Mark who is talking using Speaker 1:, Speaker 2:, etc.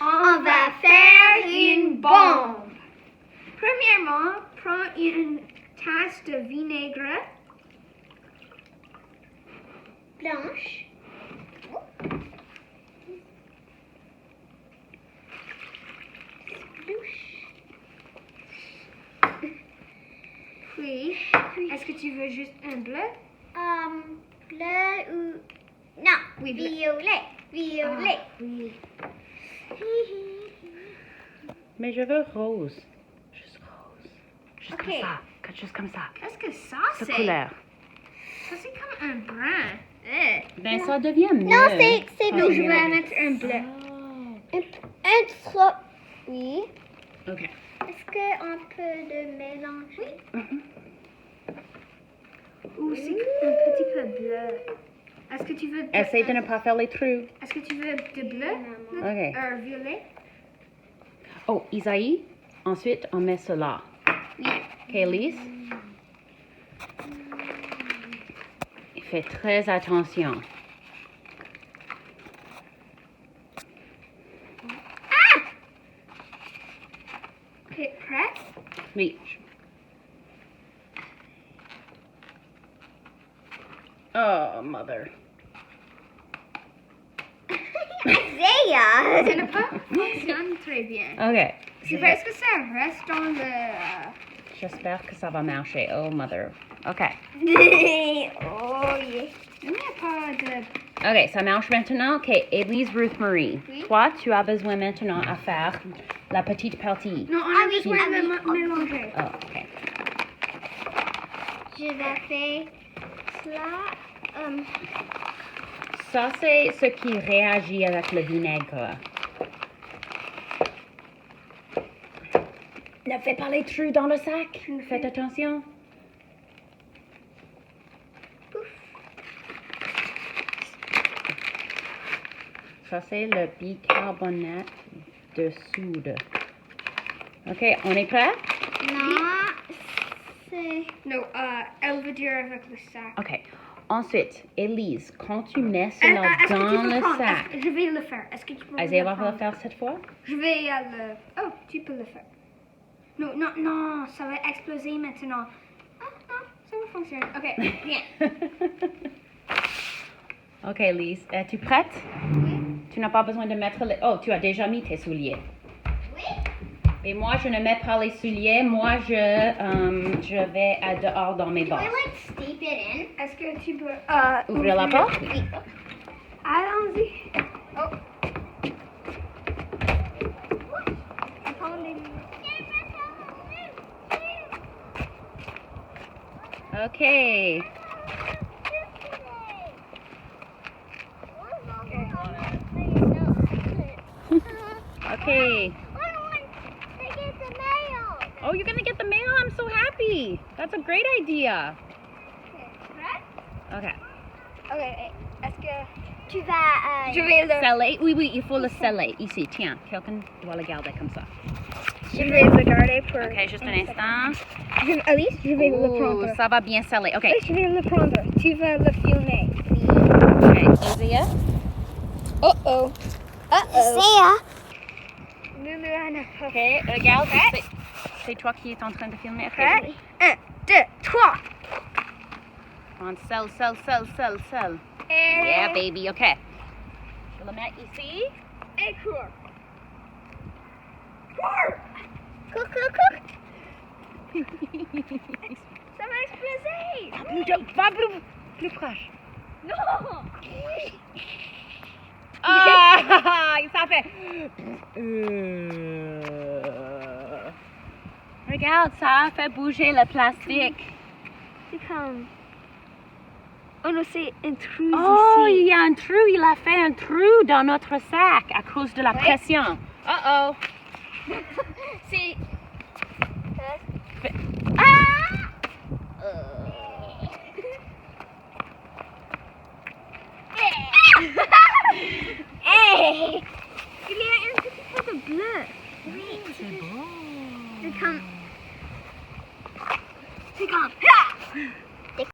Speaker 1: On va faire une bombe. Premièrement, prends une tasse de vinaigre blanche. Puis, est-ce que tu veux juste un bleu?
Speaker 2: Bleu ou... Non,
Speaker 1: Oui, bleu.
Speaker 2: violet. Violet.
Speaker 1: Oui.
Speaker 3: Mais je veux rose. Juste rose. Juste
Speaker 2: Ok.
Speaker 3: comme ça. Juste comme ça.
Speaker 1: Qu'est-ce que ça
Speaker 3: Cette
Speaker 1: c'est?
Speaker 3: couleur.
Speaker 1: Ça c'est comme un brun.
Speaker 3: Ben, ça devient mieux.
Speaker 2: Non, c'est
Speaker 1: Donc je
Speaker 2: bleu.
Speaker 1: vais mettre un bleu.
Speaker 2: Un trop... Oui.
Speaker 3: OK.
Speaker 2: Est-ce qu'on peut le mélanger?
Speaker 1: Ou c'est un petit peu bleu. Est-ce que tu veux...
Speaker 3: Essaye de ne pas faire les trous.
Speaker 1: Est-ce que tu veux de bleu?
Speaker 3: OK.
Speaker 1: Violet?
Speaker 3: Oh, Isaïe, ensuite, on met cela. OK, Elyse? Fais très attention.
Speaker 1: Ok, prêt?
Speaker 3: Oui. Oh, mother.
Speaker 2: Isaiah!
Speaker 1: Ça ne pas fonctionne très bien.
Speaker 3: OK.
Speaker 1: C'est parce que ça reste dans le...
Speaker 3: J'espère que ça va marcher. Oh, mother. OK.
Speaker 2: Oh, yeah.
Speaker 1: Il n'y a pas de...
Speaker 3: OK, ça marche maintenant. OK, Élise Ruth Marie.
Speaker 1: Oui.
Speaker 3: Toi, tu as besoin maintenant à faire la petite partie.
Speaker 1: Non, on a besoin de le mélanger.
Speaker 3: Oh, OK.
Speaker 2: Je vais faire cela.
Speaker 3: Ça, c'est ce qui réagit avec le vinaigre. Ne fais pas les trous dans le sac. Faites attention. Ça, c'est le bicarbonate de soude. OK, on est prêt?
Speaker 2: Non, c'est...
Speaker 1: Non, elle veut dire avec le sac.
Speaker 3: OK. Ensuite, Élise, quand tu mets cela
Speaker 1: Est-ce que tu
Speaker 3: dans
Speaker 1: veux
Speaker 3: le
Speaker 1: prendre?
Speaker 3: sac,
Speaker 1: Je vais le faire. Est-ce que tu peux
Speaker 3: Isaiah va
Speaker 1: prendre?
Speaker 3: le faire cette fois?
Speaker 1: Je vais le... Oh, tu peux le faire. Non, non, non, ça va exploser maintenant. Ah, non, ça va fonctionner. Ok, bien.
Speaker 3: OK, Élise, es-tu prête?
Speaker 1: Oui.
Speaker 3: Tu n'as pas besoin de mettre les... Oh, tu as déjà mis tes souliers.
Speaker 2: Oui.
Speaker 3: Et moi, je ne mets pas les souliers. Moi, je vais à dehors dans mes
Speaker 2: Do I
Speaker 3: bas.
Speaker 2: like steep it in?
Speaker 1: Est-ce que tu peux...
Speaker 3: Ouvrir la porte?
Speaker 2: Oui.
Speaker 1: Allons-y. Oh. Attendez-moi.
Speaker 3: OK. OK. Oh, you're going to get the mail? I'm so happy. That's a great idea. OK.
Speaker 1: Ok, est-ce que...
Speaker 2: Tu vas...
Speaker 1: Je vais le...
Speaker 3: Sceller? Oui, oui, il faut le sceller. Ici, tiens. Quelqu'un doit le garder comme ça.
Speaker 1: Je vais le garder pour...
Speaker 3: OK, juste un instant.
Speaker 1: Alice, je vais le
Speaker 3: Ouh,
Speaker 1: prendre.
Speaker 3: ça va bien sceller. OK.
Speaker 1: Oui, je vais le prendre. Tu vas le filmer.
Speaker 3: OK. Isaiah?
Speaker 1: Oh.
Speaker 2: Isaiah!
Speaker 1: Lulu Anna.
Speaker 3: OK, regarde. C'est toi qui es en train de filmer. OK.
Speaker 1: Prêt? 1, 2, 3.
Speaker 3: On sell. Yeah, baby. OK. Je vais le mettre ici.
Speaker 1: Et cours.
Speaker 2: Cook.
Speaker 1: Ça va exploser.
Speaker 3: Va plus proche.
Speaker 1: Non.
Speaker 3: Ah, ça fait... Regarde, ça a fait bouger le plastique.
Speaker 1: C'est comme... Oh non, c'est un trou
Speaker 3: Oh,
Speaker 1: ici.
Speaker 3: il y a un trou. Il a fait un trou dans notre sac à cause de la pression. Oh.
Speaker 1: C'est...
Speaker 2: Hey!
Speaker 1: Il y a un petit peu de bleu.
Speaker 2: Oui.
Speaker 3: C'est beau.
Speaker 1: C'est comme... C'est comme...